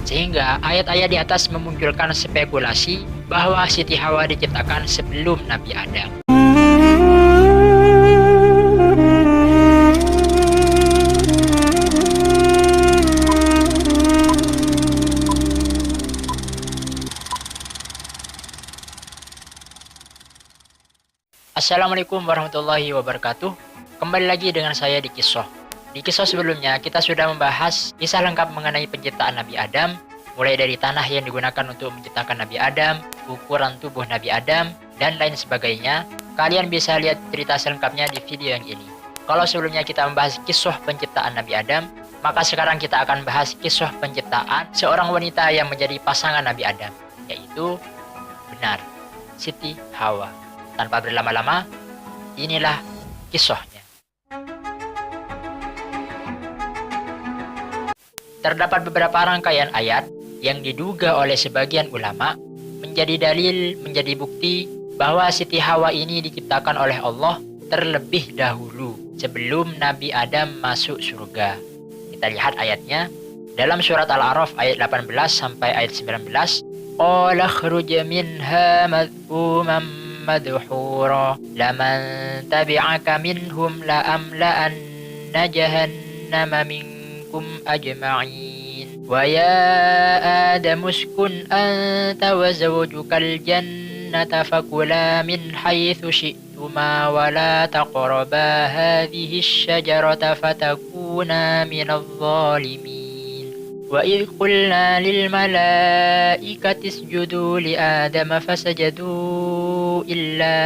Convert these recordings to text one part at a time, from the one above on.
Sehingga ayat-ayat di atas memunculkan spekulasi bahwa Siti Hawa diciptakan sebelum Nabi Adam. Assalamualaikum warahmatullahi wabarakatuh. Kembali lagi dengan saya di Kisah. Di kisah sebelumnya kita sudah membahas kisah lengkap mengenai penciptaan Nabi Adam, mulai dari tanah yang digunakan untuk menciptakan Nabi Adam, ukuran tubuh Nabi Adam, dan lain sebagainya. Kalian bisa lihat cerita selengkapnya di video yang ini. Kalau sebelumnya kita membahas kisah penciptaan Nabi Adam, maka sekarang kita akan bahas kisah penciptaan seorang wanita yang menjadi pasangan Nabi Adam, yaitu benar Siti Hawa. Tanpa berlama-lama, inilah kisahnya. Terdapat beberapa rangkaian ayat yang diduga oleh sebagian ulama menjadi dalil, menjadi bukti bahwa Siti Hawa ini diciptakan oleh Allah terlebih dahulu sebelum Nabi Adam masuk surga. Kita lihat ayatnya dalam surat Al-A'raf ayat 18 sampai ayat 19. Qala khruj minha madhuman madhura laman tabi'aka minhum la'amla'anna jahannama minkum ajma'in wa ya adamu uskun anta wa zawjukal jannata fakula min haythu syi'tuma wa la taqraba hadhihi asyajarata fatakuna minadh dhalimin. وَإِذْ قُلْنَا لِلْمَلَائِكَةِ اسْجُدُوا لِآدَمَ فَسَجَدُوا إِلَّا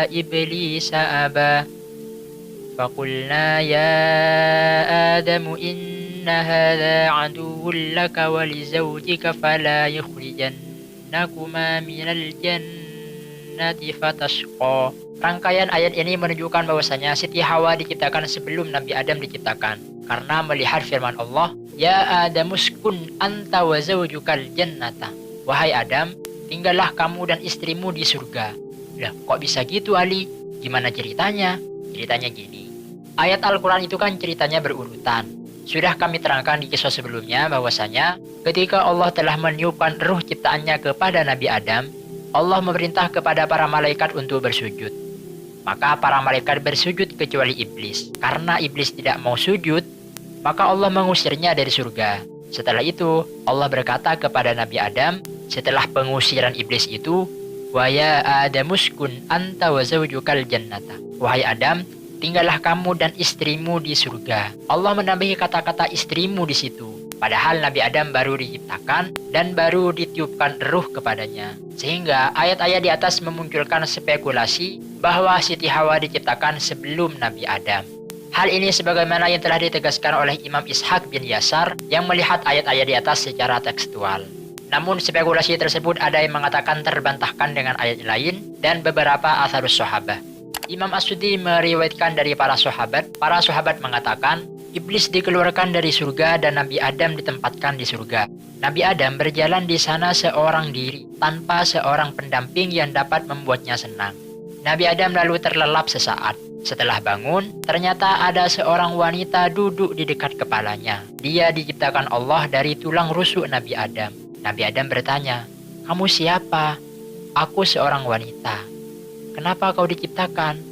إِبْلِيسَ أَبَى فَقُلْنَا يَا آدَمُ إِنَّ هَذَا عَدُوٌّ لَكَ وَلِزَوْجِكَ فَلَا يُخْرِجَنَّكُمَا مِنَ الْجَنَّةِ فَتَشْقَى. Rangkaian ayat ini menunjukkan bahwasanya Siti Hawa diciptakan sebelum Nabi Adam diciptakan. Karena melihat firman Allah, Ya Adamu uskun anta wa zawjukal jannata. Wahai Adam, tinggallah kamu dan istrimu di surga. Lah, kok bisa gitu Ali? Gimana ceritanya? Ceritanya gini. Ayat Al-Quran itu kan ceritanya berurutan. Sudah kami terangkan di kisah sebelumnya bahwasanya ketika Allah telah meniupkan ruh ciptaannya kepada Nabi Adam, Allah memerintah kepada para malaikat untuk bersujud. Maka para malaikat bersujud kecuali iblis. Karena iblis tidak mau sujud, maka Allah mengusirnya dari surga. Setelah itu, Allah berkata kepada Nabi Adam, setelah pengusiran iblis itu, Wa ya Adamu uskun anta wa zawjukal jannata. Wahai Adam, tinggallah kamu dan istrimu di surga. Allah menambahi kata-kata istrimu di situ. Padahal Nabi Adam baru diciptakan dan baru ditiupkan ruh kepadanya. Sehingga ayat-ayat di atas memunculkan spekulasi bahwa Siti Hawa diciptakan sebelum Nabi Adam. Hal ini sebagaimana yang telah ditegaskan oleh Imam Ishaq bin Yasar yang melihat ayat-ayat di atas secara tekstual. Namun spekulasi tersebut ada yang mengatakan terbantahkan dengan ayat lain dan beberapa atharus sahabah. Imam As-Suddi meriwayatkan dari para sahabat mengatakan, Iblis dikeluarkan dari surga dan Nabi Adam ditempatkan di surga. Nabi Adam berjalan di sana seorang diri, tanpa seorang pendamping yang dapat membuatnya senang. Nabi Adam lalu terlelap sesaat. Setelah bangun, ternyata ada seorang wanita duduk di dekat kepalanya. Dia diciptakan Allah dari tulang rusuk Nabi Adam. Nabi Adam bertanya, "Kamu siapa?" "Aku seorang wanita." "Kenapa kau diciptakan?"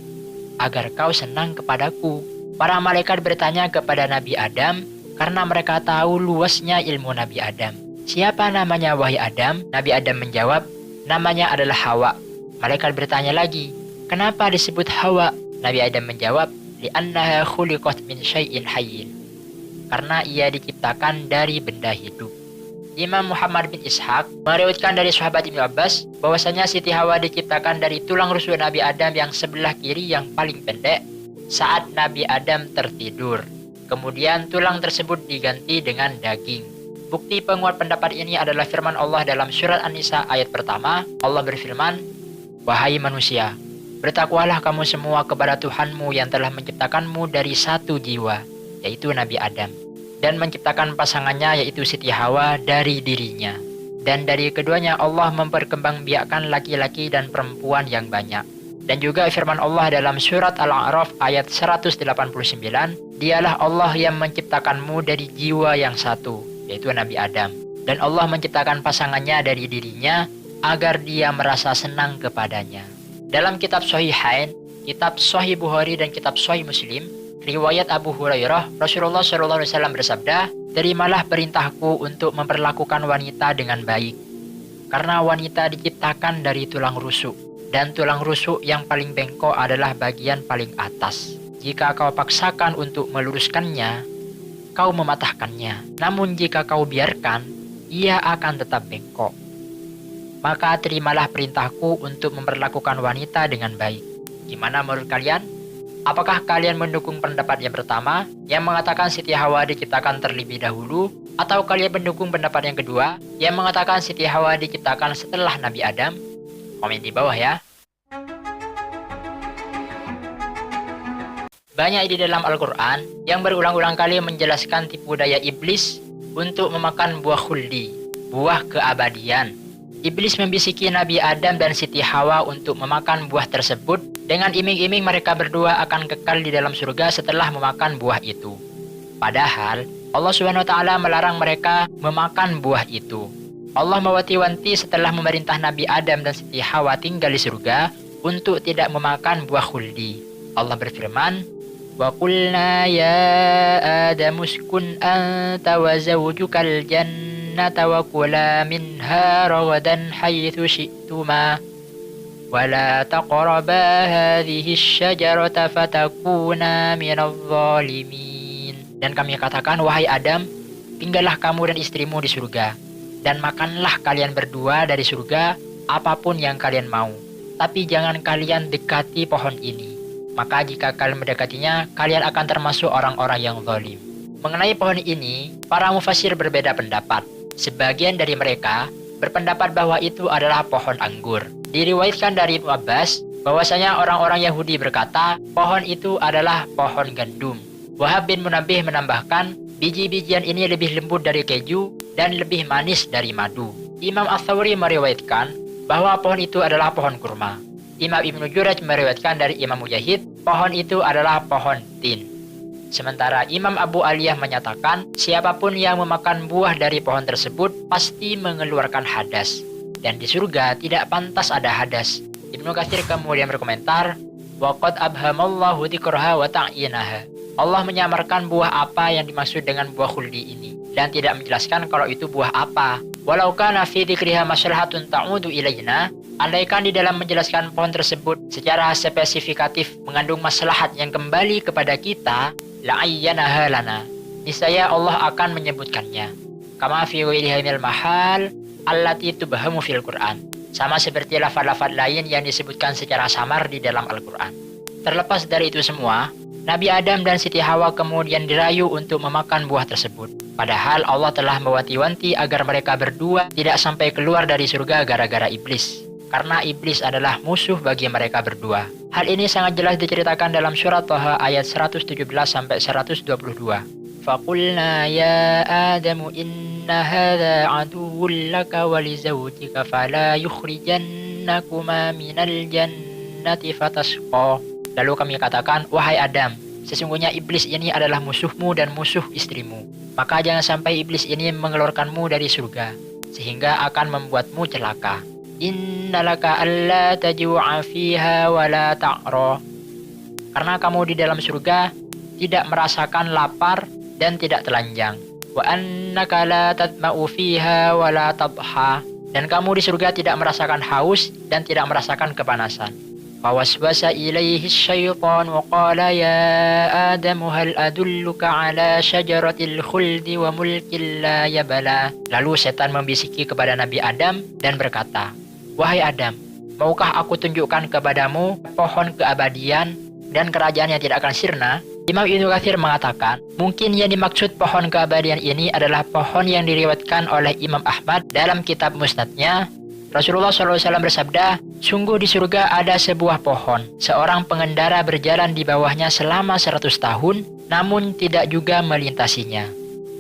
"Agar kau senang kepadaku." Para malaikat bertanya kepada Nabi Adam karena mereka tahu luasnya ilmu Nabi Adam. "Siapa namanya wahai Adam?" Nabi Adam menjawab, "Namanya adalah Hawa." Malaikat bertanya lagi, "Kenapa disebut Hawa?" Nabi Adam menjawab, "Li'annaha khuliqat min syai'in hayyin." Karena ia diciptakan dari benda hidup. Imam Muhammad bin Ishaq meriwayatkan dari sahabat Ibnu Abbas bahwasanya Siti Hawa diciptakan dari tulang rusuk Nabi Adam yang sebelah kiri yang paling pendek saat Nabi Adam tertidur. Kemudian tulang tersebut diganti dengan daging. Bukti penguat pendapat ini adalah firman Allah dalam surat An-Nisa ayat pertama. Allah berfirman, "Wahai manusia, bertakwalah kamu semua kepada Tuhanmu yang telah menciptakanmu dari satu jiwa, yaitu Nabi Adam, dan menciptakan pasangannya yaitu Siti Hawa dari dirinya. Dan dari keduanya Allah memperkembangbiakkan laki-laki dan perempuan yang banyak." Dan juga firman Allah dalam surat Al-A'raf ayat 189, "Dialah Allah yang menciptakanmu dari jiwa yang satu, yaitu Nabi Adam, Dan Allah menciptakan pasangannya dari dirinya agar dia merasa senang kepadanya. Dalam kitab Sahihain, kitab Sahih Bukhari dan kitab Sahih Muslim, riwayat Abu Hurairah, Rasulullah SAW bersabda, "Terimalah perintahku untuk memperlakukan wanita dengan baik. Karena wanita diciptakan dari tulang rusuk, dan tulang rusuk yang paling bengkok adalah bagian paling atas. Jika kau paksakan untuk meluruskannya, kau mematahkannya. Namun jika kau biarkan, ia akan tetap bengkok. Maka terimalah perintahku untuk memperlakukan wanita dengan baik." Gimana menurut kalian? Apakah kalian mendukung pendapat yang pertama, yang mengatakan Siti Hawa diciptakan terlebih dahulu, atau kalian mendukung pendapat yang kedua, yang mengatakan Siti Hawa diciptakan setelah Nabi Adam? Komen di bawah ya. Banyak di dalam Al-Quran yang berulang-ulang kali menjelaskan tipu daya iblis untuk memakan buah khuldi, buah keabadian. Iblis membisiki Nabi Adam dan Siti Hawa untuk memakan buah tersebut dengan iming-iming mereka berdua akan kekal di dalam surga setelah memakan buah itu. Padahal Allah SWT melarang mereka memakan buah itu. Allah mewanti-wanti setelah memerintah Nabi Adam dan Siti Hawa tinggal di surga untuk tidak memakan buah khuldi. Allah berfirman, "Wa qulna ya Adamu uskun anta wa zawjukal jannata wa kula minha ragadan haitsu syi'tuma wa la taqraba hadhihi asy-syajarata fatakuna minadh dhalimin." Dan kami katakan, "Wahai Adam, tinggallah kamu dan istrimu di surga, dan makanlah kalian berdua dari surga apapun yang kalian mau. Tapi jangan kalian dekati pohon ini. Maka jika kalian mendekatinya, kalian akan termasuk orang-orang yang zalim." Mengenai pohon ini, para mufassir berbeda pendapat. Sebagian dari mereka berpendapat bahwa itu adalah pohon anggur. Diriwayatkan dari Ibnu Abbas bahwasanya orang-orang Yahudi berkata pohon itu adalah pohon gandum. Wahab bin Munabbih menambahkan, biji-bijian ini lebih lembut dari keju dan lebih manis dari madu. Imam Ats-Tsawri meriwayatkan bahwa pohon itu adalah pohon kurma. Imam Ibnu Jurayj meriwayatkan dari Imam Mujahid, pohon itu adalah pohon tin. Sementara Imam Abu Aliyah menyatakan, siapapun yang memakan buah dari pohon tersebut pasti mengeluarkan hadas. Dan di surga tidak pantas ada hadas. Ibnu Katsir kemudian berkomentar, "Waqad abhamallahu dzikraha wa ta'yinaha." Allah menyamarkan buah apa yang dimaksud dengan buah khuldi ini, dan tidak menjelaskan kalau itu buah apa. Walau kana fi dzikriha maslahatun ta'udu ilaina, andaikan di dalam menjelaskan pohon tersebut secara spesifikatif mengandung maslahat yang kembali kepada kita, la'ayyanaha lana, niscaya Allah akan menyebutkannya. Kama fi ghairiha minal mahal allati tubhamu fil Qur'an. Sama seperti lafaz-lafaz lain yang disebutkan secara samar di dalam Al-Qur'an. Terlepas dari itu semua, Nabi Adam dan Siti Hawa kemudian dirayu untuk memakan buah tersebut. Padahal Allah telah mewanti-wanti agar mereka berdua tidak sampai keluar dari surga gara-gara iblis. Karena iblis adalah musuh bagi mereka berdua. Hal ini sangat jelas diceritakan dalam surat Thaha ayat 117-122. Faqulna ya Adamu inna hadha aduwwun laka wa li zawjika fala yukhrijannakuma minal jannati fatasqa. Lalu kami katakan, "Wahai Adam, sesungguhnya iblis ini adalah musuhmu dan musuh istrimu. Maka jangan sampai iblis ini mengeluarkanmu dari surga, sehingga akan membuatmu celaka. Innalaka alla tajua fiha wa la ta'ra." Karena kamu di dalam surga tidak merasakan lapar dan tidak telanjang. Wa annaka la tatma'u fiha wa la tadha. Dan kamu di surga tidak merasakan haus dan tidak merasakan kepanasan. Fawaswasa ilaihi syaitan wa qala ya Adam hal adulluka ala syajaratil khuldi wa mulkin la yabala. Lalu setan membisiki kepada Nabi Adam dan berkata, "Wahai Adam, maukah aku tunjukkan kepadamu pohon keabadian dan kerajaan yang tidak akan sirna?" Imam Ibnu Katsir mengatakan, mungkin yang dimaksud pohon keabadian ini adalah pohon yang diriwayatkan oleh Imam Ahmad dalam kitab Musnadnya. Rasulullah SAW bersabda, "Sungguh di surga ada sebuah pohon. Seorang pengendara berjalan di bawahnya selama 100 tahun, namun tidak juga melintasinya.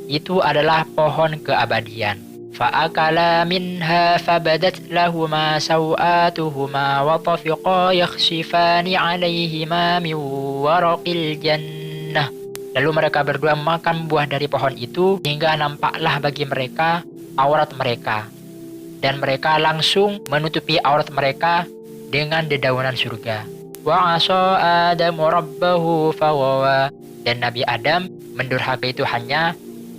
Itu adalah pohon keabadian. Fa'akala minha fabadat lahuma sawatuhuma wa tafiqa yakhsifani alaihima min waraqil jannah." Lalu mereka berdua makan buah dari pohon itu hingga nampaklah bagi mereka aurat mereka. Dan mereka langsung menutupi aurat mereka dengan dedaunan surga. Wa asa Adamu rabbahu fawawa. Dan Nabi Adam mendurhakai Tuhannya,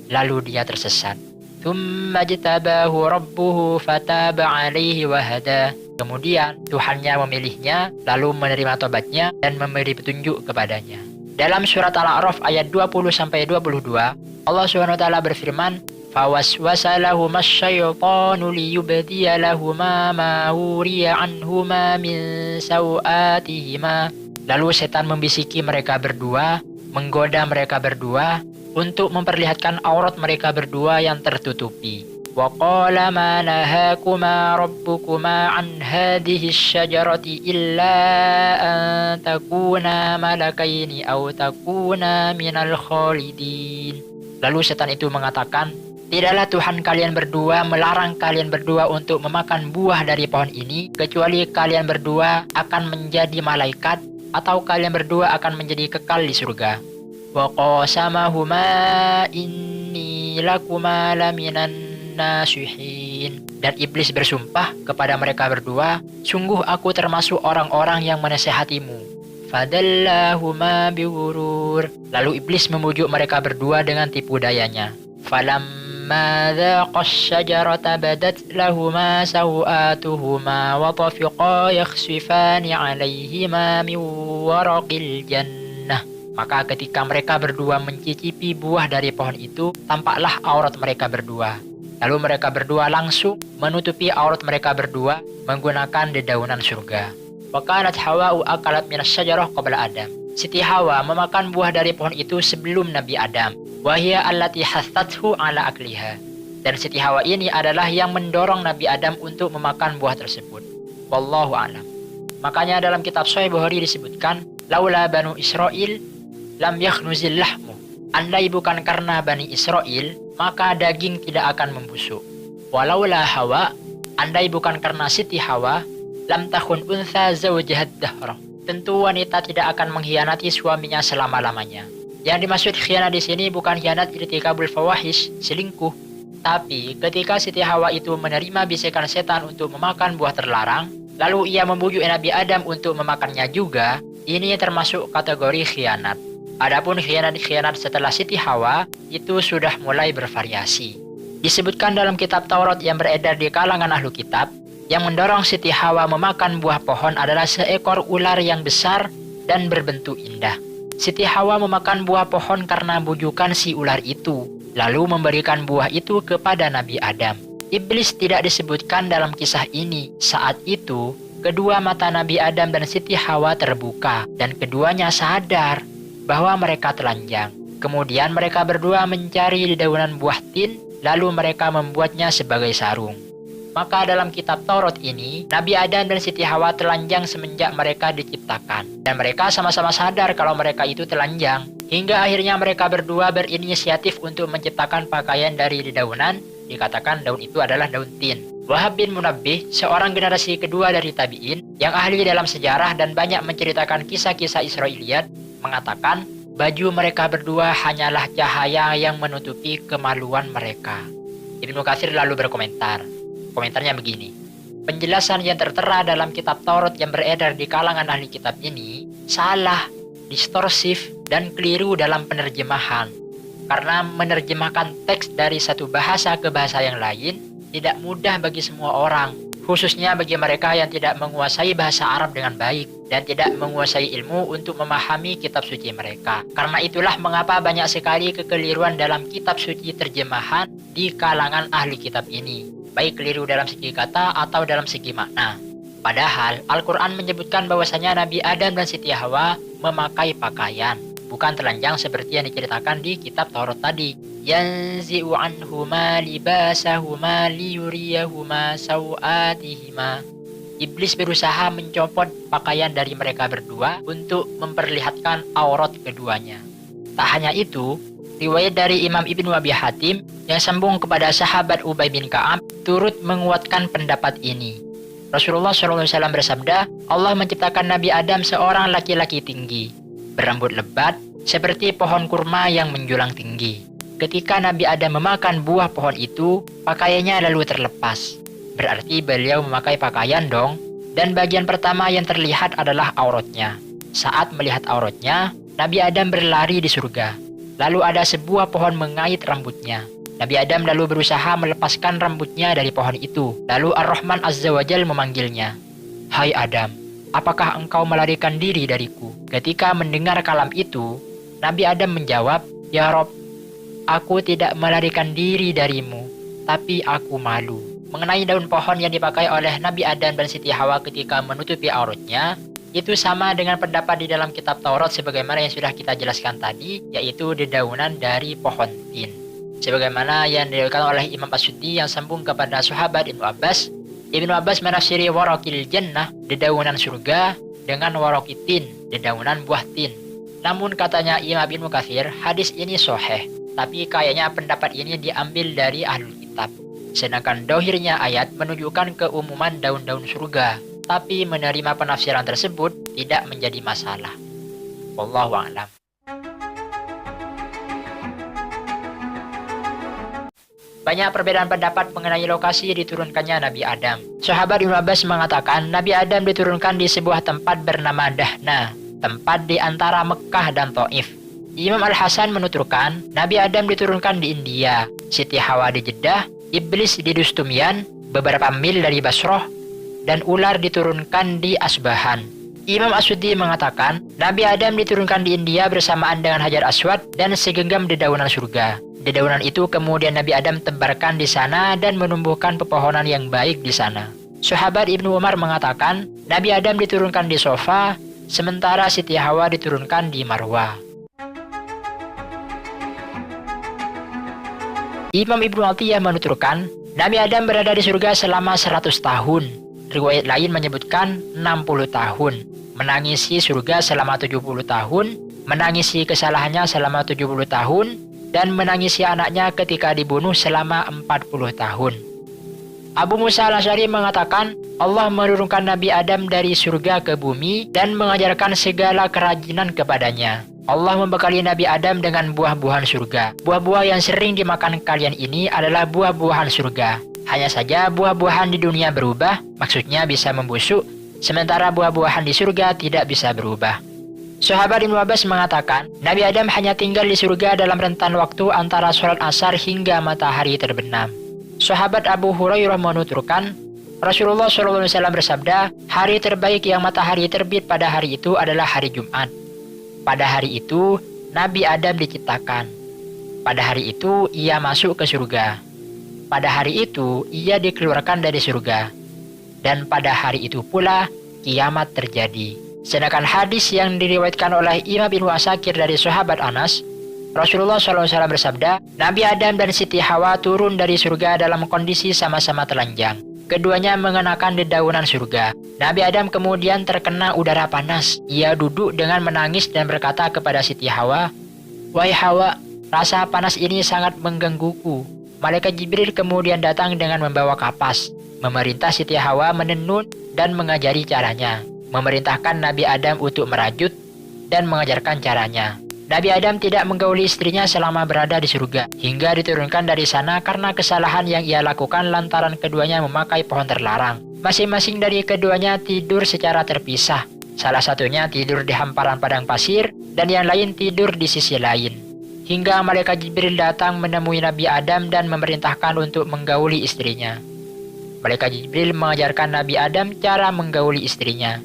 lalu dia tersesat. Tsumma jtabahu rabbuhu fataba alaihi wahada. Kemudian Tuhannya memilihnya, lalu menerima tobatnya dan memberi petunjuk kepadanya. Dalam surat Al-A'raf ayat 20-22, Allah SWT berfirman, فَوَسْوَسَ لَهُمَا الشَّيْطَانُ لِيُبْدِيَ لَهُمَا مَا وُرِيَ عَنْهُمَا مِنْ سَوْآتِهِمَا. Lalu setan membisiki mereka berdua, menggoda mereka berdua untuk memperlihatkan aurat mereka berdua yang tertutupi. وَقَالَ مَا نَهَاكُمَا رَبُّكُمَا عَنْ هَذِهِ الشَّجَرَةِ إِلَّا أَن تَكُونَا مَلَكَيْنِ أَوْ تَكُونَا مِنَ الْخَالِدِينَ. Lalu setan itu mengatakan, tidaklah Tuhan kalian berdua melarang kalian berdua untuk memakan buah dari pohon ini, kecuali kalian berdua akan menjadi malaikat, atau kalian berdua akan menjadi kekal di surga. وَقَاسَمَهُمَا إِنِّي لَكُمَا لَمِنَ nasihin. Dan iblis bersumpah kepada mereka berdua, sungguh aku termasuk orang-orang yang menasihatimu. Fadallahuma bighurur. Lalu iblis memujuk mereka berdua dengan tipu dayanya. Falamma dhaqash syajarata badat lahuma sawatuhuma wa tafiqa yakhsifani alaihima min waraqil jannah. Maka ketika mereka berdua mencicipi buah dari pohon itu, tampaklah aurat mereka berdua. Lalu mereka berdua langsung menutupi aurat mereka berdua menggunakan dedaunan surga. Wa kanat Hawa'u akalat minas syajarah qabla Adam. Siti Hawa memakan buah dari pohon itu sebelum Nabi Adam. Wa hiya allati hasathu ala akliha. Dan Siti Hawa ini adalah yang mendorong Nabi Adam untuk memakan buah tersebut. Wallahu a'lam. Makanya dalam kitab Sahih Bukhari disebutkan, laula banu Israil lam yakhnuzil lahmu. Andai bukan karena Bani Israel, maka daging tidak akan membusuk. Walaulah Hawa, andai bukan karena Siti Hawa, lam takhun untha zawjahat dahra. Tentu wanita tidak akan mengkhianati suaminya selama-lamanya. Yang dimaksud khianat di sini bukan khianat irtikabul fawahish, selingkuh. Tapi ketika Siti Hawa itu menerima bisikan setan untuk memakan buah terlarang, lalu ia membujuk Nabi Adam untuk memakannya juga, ini termasuk kategori khianat. Adapun khianat-khianat setelah Siti Hawa itu sudah mulai bervariasi. Disebutkan dalam kitab Taurat yang beredar di kalangan ahlu kitab, yang mendorong Siti Hawa memakan buah pohon adalah seekor ular yang besar dan berbentuk indah. Siti Hawa memakan buah pohon karena bujukan si ular itu, lalu memberikan buah itu kepada Nabi Adam. Iblis tidak disebutkan dalam kisah ini. Saat itu, kedua mata Nabi Adam dan Siti Hawa terbuka, dan keduanya sadar bahwa mereka telanjang. Kemudian mereka berdua mencari dedaunan buah tin, lalu mereka membuatnya sebagai sarung. Maka dalam kitab Taurat ini, Nabi Adam dan Siti Hawa telanjang semenjak mereka diciptakan. Dan mereka sama-sama sadar kalau mereka itu telanjang. Hingga akhirnya mereka berdua berinisiatif untuk menciptakan pakaian dari dedaunan, dikatakan daun itu adalah daun tin. Wahab bin Munabbih, seorang generasi kedua dari tabi'in, yang ahli dalam sejarah dan banyak menceritakan kisah-kisah Israiliyat, mengatakan baju mereka berdua hanyalah cahaya yang menutupi kemaluan mereka. Ibnu Katsir lalu berkomentar. Komentarnya begini. Penjelasan yang tertera dalam kitab Taurat yang beredar di kalangan ahli kitab ini salah, distorsif, dan keliru dalam penerjemahan. Karena menerjemahkan teks dari satu bahasa ke bahasa yang lain tidak mudah bagi semua orang, khususnya bagi mereka yang tidak menguasai bahasa Arab dengan baik dan tidak menguasai ilmu untuk memahami kitab suci mereka. Karena itulah mengapa banyak sekali kekeliruan dalam kitab suci terjemahan di kalangan ahli kitab ini, baik keliru dalam segi kata atau dalam segi makna. Padahal Al-Quran menyebutkan bahwasanya Nabi Adam dan Siti Hawa memakai pakaian, bukan telanjang seperti yang diceritakan di kitab Taurat tadi. Yanzi'u anhuma libasahuma liyuriyahuma sawatihima. Iblis berusaha mencopot pakaian dari mereka berdua untuk memperlihatkan aurat keduanya. Tak hanya itu, riwayat dari Imam Ibnu Abi Hatim yang sambung kepada sahabat Ubay bin Ka'ab turut menguatkan pendapat ini. Rasulullah SAW bersabda, Allah menciptakan Nabi Adam seorang laki-laki tinggi, berambut lebat, seperti pohon kurma yang menjulang tinggi. Ketika Nabi Adam memakan buah pohon itu, pakaiannya lalu terlepas. Berarti beliau memakai pakaian dong. Dan bagian pertama yang terlihat adalah auratnya. Saat melihat auratnya, Nabi Adam berlari di surga. Lalu ada sebuah pohon mengait rambutnya. Nabi Adam lalu berusaha melepaskan rambutnya dari pohon itu. Lalu Ar-Rahman Azza wa Jal memanggilnya. Hai Adam, apakah engkau melarikan diri dariku? Ketika mendengar kalam itu, Nabi Adam menjawab, Ya Rob, aku tidak melarikan diri darimu, tapi aku malu. Mengenai daun pohon yang dipakai oleh Nabi Adam dan Siti Hawa ketika menutupi auratnya, itu sama dengan pendapat di dalam kitab Taurat sebagaimana yang sudah kita jelaskan tadi, yaitu dedaunan dari pohon tin. Sebagaimana yang diriwayatkan oleh Imam As-Suddi yang sambung kepada sahabat Ibnu Abbas. Ibnu Abbas menafsiri waraqil jannah, dedaunan surga, dengan waraqitin, dedaunan buah tin. Namun katanya Imam Ibnu Katsir, hadis ini sahih, tapi kayaknya pendapat ini diambil dari ahlul kitab. Sedangkan dohirnya ayat menunjukkan keumuman daun-daun surga, tapi menerima penafsiran tersebut tidak menjadi masalah. Wallahu a'lam. Banyak perbedaan pendapat mengenai lokasi diturunkannya Nabi Adam. Sahabat Ibnu Abbas mengatakan Nabi Adam diturunkan di sebuah tempat bernama Dahna, tempat di antara Mekah dan Taif. Imam Al-Hasan menuturkan Nabi Adam diturunkan di India, Siti Hawa di Jeddah, Iblis di Dustumyan, beberapa mil dari Basrah, dan ular diturunkan di Asbahan. Imam As-Suddi mengatakan Nabi Adam diturunkan di India bersamaan dengan Hajar Aswad dan segenggam dedaunan surga. Dedaunan itu kemudian Nabi Adam tebarkan di sana dan menumbuhkan pepohonan yang baik di sana. Sahabat Ibnu Umar mengatakan Nabi Adam diturunkan di Sofa, sementara Siti Hawa diturunkan di Marwah. Imam Ibnu Atiyah menuturkan Nabi Adam berada di surga selama 100 tahun. Riwayat lain menyebutkan 60 tahun. Menangisi surga selama 70 tahun, menangisi kesalahannya selama 70 tahun, dan menangisi anaknya ketika dibunuh selama 40 tahun. Abu Musa Al-Asy'ari mengatakan Allah menurunkan Nabi Adam dari surga ke bumi dan mengajarkan segala kerajinan kepadanya. Allah membekali Nabi Adam dengan buah-buahan surga. Buah-buah yang sering dimakan kalian ini adalah buah-buahan surga. Hanya saja buah-buahan di dunia berubah, maksudnya bisa membusuk, sementara buah-buahan di surga tidak bisa berubah. Sahabat Ibnu Abbas mengatakan, Nabi Adam hanya tinggal di surga dalam rentan waktu antara sholat asar hingga matahari terbenam. Sahabat Abu Hurairah menuturkan, Rasulullah SAW bersabda, hari terbaik yang matahari terbit pada hari itu adalah hari Jumat. Pada hari itu, Nabi Adam diciptakan. Pada hari itu, ia masuk ke surga. Pada hari itu, ia dikeluarkan dari surga. Dan pada hari itu pula, kiamat terjadi. Sedangkan hadis yang diriwayatkan oleh Imam Ibnu Asakir dari sahabat Anas, Rasulullah SAW bersabda, Nabi Adam dan Siti Hawa turun dari surga dalam kondisi sama-sama telanjang. Keduanya mengenakan dedaunan surga. Nabi Adam kemudian terkena udara panas. Ia duduk dengan menangis dan berkata kepada Siti Hawa, Wahai Hawa, rasa panas ini sangat menggangguku. Malaikat Jibril kemudian datang dengan membawa kapas, memerintah Siti Hawa menenun dan mengajari caranya, memerintahkan Nabi Adam untuk merajut dan mengajarkan caranya. Nabi Adam tidak menggauli istrinya selama berada di surga, hingga diturunkan dari sana karena kesalahan yang ia lakukan lantaran keduanya memakai pohon terlarang. Masing-masing dari keduanya tidur secara terpisah. Salah satunya tidur di hamparan padang pasir, dan yang lain tidur di sisi lain. Hingga malaikat Jibril datang menemui Nabi Adam dan memerintahkan untuk menggauli istrinya. Malaikat Jibril mengajarkan Nabi Adam cara menggauli istrinya.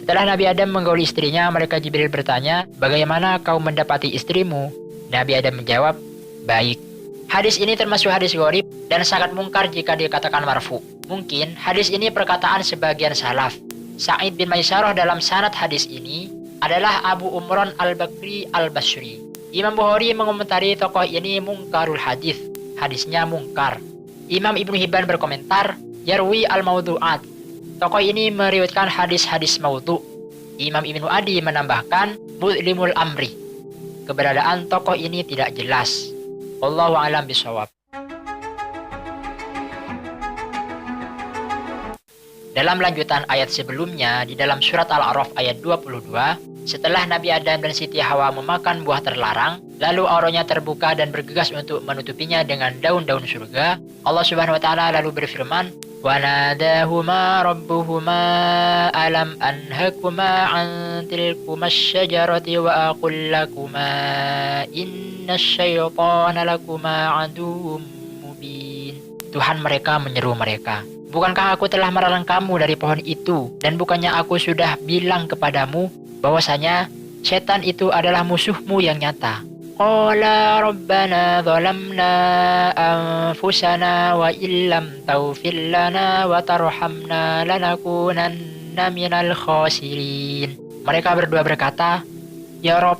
Setelah Nabi Adam menggauli istrinya, malaikat Jibril bertanya, bagaimana kau mendapati istrimu? Nabi Adam menjawab, baik. Hadis ini termasuk hadis gharib dan sangat mungkar jika dikatakan marfu. Mungkin hadis ini perkataan sebagian salaf. Sa'id bin Maisarah dalam sanad hadis ini adalah Abu Umran Al-Bakri Al-Basri. Imam Bukhari mengomentari tokoh ini mungkarul hadis. Hadisnya mungkar. Imam Ibnu Hibban berkomentar, yarwi al-maudu'at. Tokoh ini meriwayatkan hadis-hadis maudhu. Imam Ibnu Adi menambahkan mudlimul amri. Keberadaan tokoh ini tidak jelas. Wallahu a'lam bishawab. Dalam lanjutan ayat sebelumnya di dalam surat Al-A'raf ayat 22, Setelah Nabi Adam dan Siti Hawa memakan buah terlarang, lalu auranya terbuka dan bergegas untuk menutupinya dengan daun-daun surga, Allah Subhanahu wa taala lalu berfirman, "Wa nadahuma rabbuhuma alam anhakuma an tilkumas syajarati wa aqul lakuma innasyaitana lakuma aduwwum mubin." Tuhan mereka menyeru mereka, "Bukankah aku telah melarang kamu dari pohon itu, dan bukannya aku sudah bilang kepadamu bahwasanya setan itu adalah musuhmu yang nyata?" Qala rabbana zalamna anfusana wa illam taghfir lana wa tarhamna lanakunanna minal khasirin. Mereka berdua berkata, "Ya Rob,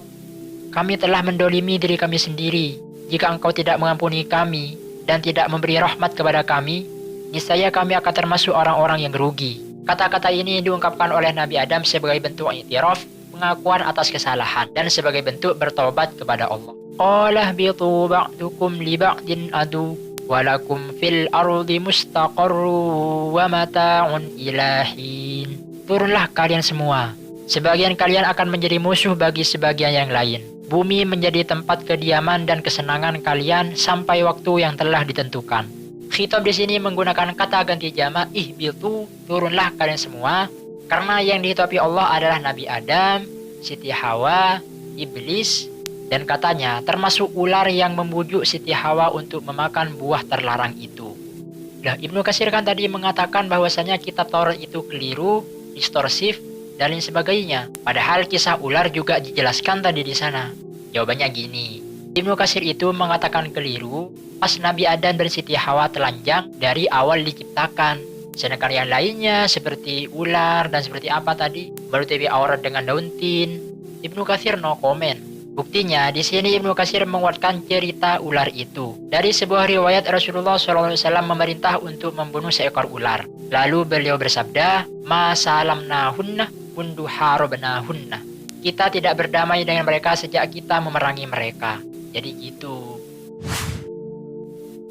kami telah mendolimi diri kami sendiri. Jika Engkau tidak mengampuni kami dan tidak memberi rahmat kepada kami, niscaya kami akan termasuk orang-orang yang rugi." Kata-kata ini diungkapkan oleh Nabi Adam sebagai bentuk i'tiraf, pengakuan atas kesalahan, dan sebagai bentuk bertobat kepada Allah. Qala bitu ba'dukum li ba'din adu walakum fil ardi mustaqarru wa mata'un ilahin. Turunlah kalian semua. Sebagian kalian akan menjadi musuh bagi sebagian yang lain. Bumi menjadi tempat kediaman dan kesenangan kalian sampai waktu yang telah ditentukan. Khitab di sini menggunakan kata ganti jamak ihbitu, turunlah kalian semua, karena yang dihitopi Allah adalah Nabi Adam, Siti Hawa, Iblis, dan katanya termasuk ular yang membujuk Siti Hawa untuk memakan buah terlarang itu. Nah, Ibnu Katsir kan tadi mengatakan bahwasanya kitab Taurat itu keliru, distorsif, dan lain sebagainya. Padahal kisah ular juga dijelaskan tadi di sana. Jawabannya gini, Ibnu Katsir itu mengatakan keliru pas Nabi Adam dan Siti Hawa telanjang dari awal diciptakan. Sedangkan yang lainnya seperti ular dan seperti apa tadi menutupi aurat dengan daun tin, Ibnu Katsir no comment. Buktinya di sini Ibnu Katsir menguatkan cerita ular itu dari sebuah riwayat Rasulullah SAW memerintah untuk membunuh seekor ular. Lalu beliau bersabda, "Ma salamnahunna mundu harabnahunna." Kita tidak berdamai dengan mereka sejak kita memerangi mereka. Jadi gitu.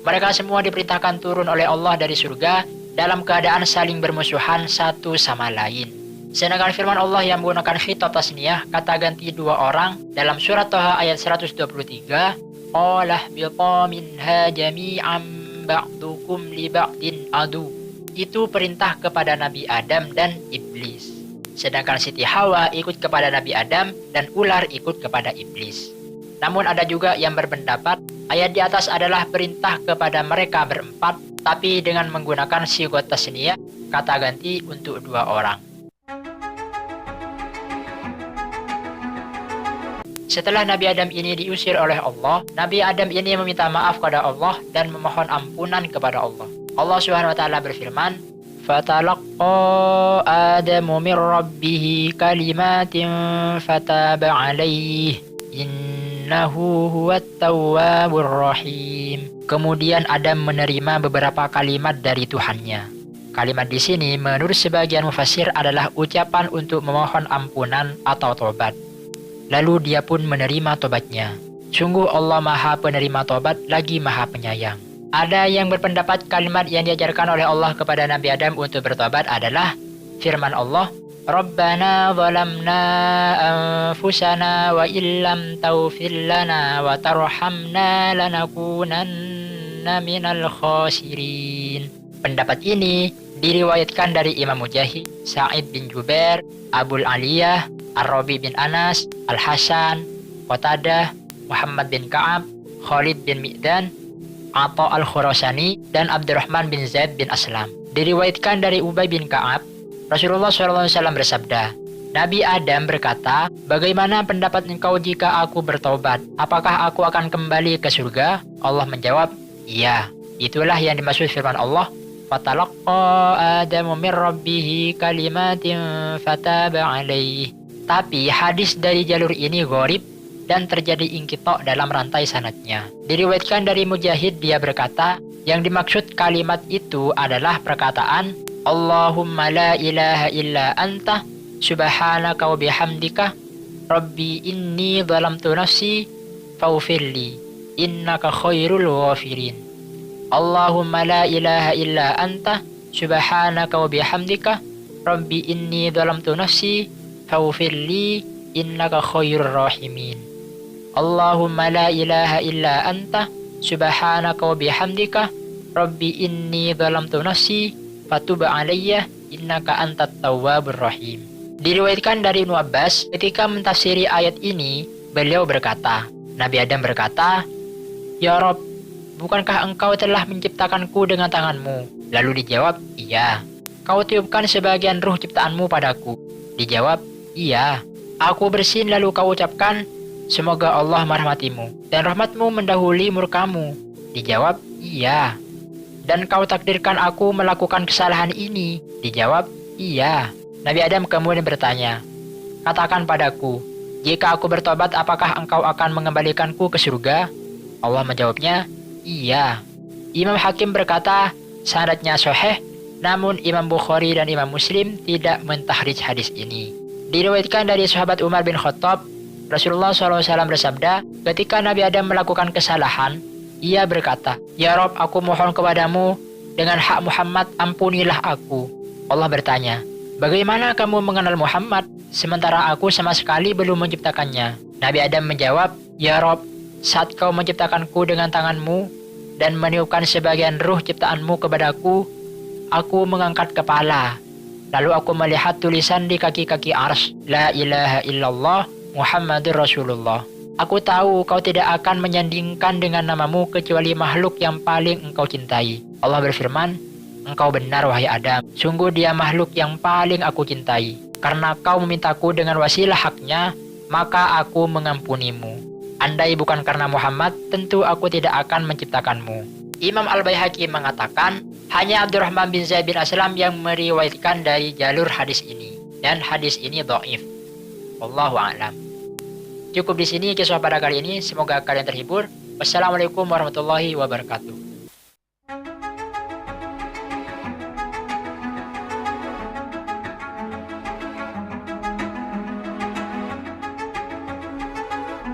Mereka semua diperintahkan turun oleh Allah dari surga dalam keadaan saling bermusuhan satu sama lain. Sedangkan firman Allah yang menggunakan khitab tasniyah, kata ganti dua orang, dalam surat Thaha ayat 123, "Qala biqa minha jami'an ba'dukum li ba'din adu." Itu perintah kepada Nabi Adam dan Iblis. Sedangkan Siti Hawa ikut kepada Nabi Adam dan ular ikut kepada Iblis. Namun ada juga yang berpendapat ayat di atas adalah perintah kepada mereka berempat, tapi dengan menggunakan sigot tasniyah, kata ganti untuk dua orang. Setelah Nabi Adam ini diusir oleh Allah, Nabi Adam ini meminta maaf kepada Allah dan memohon ampunan kepada Allah. Allah Subhanahu wa taala berfirman, "Fatalaqqa Adamu min rabbih kalimatin fataba 'alaihi innahu huwat tawwabur rahim." Kemudian Adam menerima beberapa kalimat dari Tuhannya. Kalimat di sini menurut sebagian mufassir adalah ucapan untuk memohon ampunan atau tobat. Lalu dia pun menerima tobatnya. Sungguh Allah Maha Penerima Tobat lagi Maha Penyayang. Ada yang berpendapat kalimat yang diajarkan oleh Allah kepada Nabi Adam untuk bertobat adalah firman Allah, "Rabbana zalamna anfusana wa illam taghfir lana wa tarhamna lanakunanna minal khasirin." Pendapat ini diriwayatkan dari Imam Mujahid, Sa'id bin Jubair, Abul Aliyah, Ar-Rabi bin Anas, Al-Hasan, Qatadah, Muhammad bin Ka'ab, Khalid bin Mi'dan, Atha al-Khurasani, dan Abdurrahman bin Zaid bin Aslam. Diriwayatkan dari Ubay bin Ka'ab, Rasulullah SAW bersabda, Nabi Adam berkata, "Bagaimana pendapat engkau jika aku bertobat? Apakah aku akan kembali ke surga?" Allah menjawab, "Iya." Itulah yang dimaksud firman Allah, "Fatalaqqa Adamu min rabbih kalimatin fataba 'alaihi." Tapi hadis dari jalur ini gharib dan terjadi inqita' dalam rantai sanadnya. Diriwayatkan dari Mujahid, dia berkata, yang dimaksud kalimat itu adalah perkataan Allahumma la ilaha illa anta subhanaka wa bihamdika rabbi inni zalamtu nafsi faghfirli innaka khairul ghafirin. Allahumma la ilaha illa anta subhanaka wa bihamdika rabbi inni zalamtu nafsi faghfirli innaka khairur rahimin. Allahumma la ilaha illa anta subhanaka wa bihamdika rabbi inni zalamtu nafsi fatub alayya innaka antat tawwabur rahim. Diriwayatkan dari Ibnu Abbas ketika mentafsiri ayat ini, beliau berkata, Nabi Adam berkata, "Ya Rob, bukankah engkau telah menciptakanku dengan tanganmu?" Lalu dijawab, "Iya." "Kau tiupkan sebagian ruh ciptaanmu padaku?" Dijawab, "Iya." "Aku bersin lalu kau ucapkan, semoga Allah merahmatimu dan rahmatmu mendahului murkamu." Dijawab, "Iya." "Dan kau takdirkan aku melakukan kesalahan ini?" Dijawab, "Iya." Nabi Adam kemudian bertanya, "Katakan padaku, jika aku bertobat apakah engkau akan mengembalikanku ke surga?" Allah menjawabnya, "Iya." Imam Hakim berkata, sanadnya sahih, namun Imam Bukhari dan Imam Muslim tidak mentahrijh hadis ini. Diriwayatkan dari sahabat Umar bin Khattab, Rasulullah SAW bersabda, ketika Nabi Adam melakukan kesalahan, ia berkata, "Ya Rob, aku mohon kepadamu, dengan hak Muhammad ampunilah aku." Allah bertanya, "Bagaimana kamu mengenal Muhammad, sementara aku sama sekali belum menciptakannya?" Nabi Adam menjawab, "Ya Rob, saat kau menciptakanku dengan tanganmu, dan meniupkan sebagian ruh ciptaanmu kepadaku, aku mengangkat kepala. Lalu aku melihat tulisan di kaki-kaki arsy, La ilaha illallah Muhammadur Rasulullah. Aku tahu kau tidak akan menyandingkan dengan namamu kecuali makhluk yang paling engkau cintai." Allah berfirman, "Engkau benar wahai Adam, sungguh dia makhluk yang paling aku cintai. Karena kau memintaku dengan wasilah haknya, maka aku mengampunimu. Andai bukan karena Muhammad, tentu aku tidak akan menciptakanmu." Imam Al-Baihaqi mengatakan, hanya Abdurrahman bin Zaid bin Aslam yang meriwayatkan dari jalur hadis ini, dan hadis ini dhaif. Wallahu a'lam. Cukup di sini kisah pada kali ini, semoga kalian terhibur. Wassalamualaikum warahmatullahi wabarakatuh.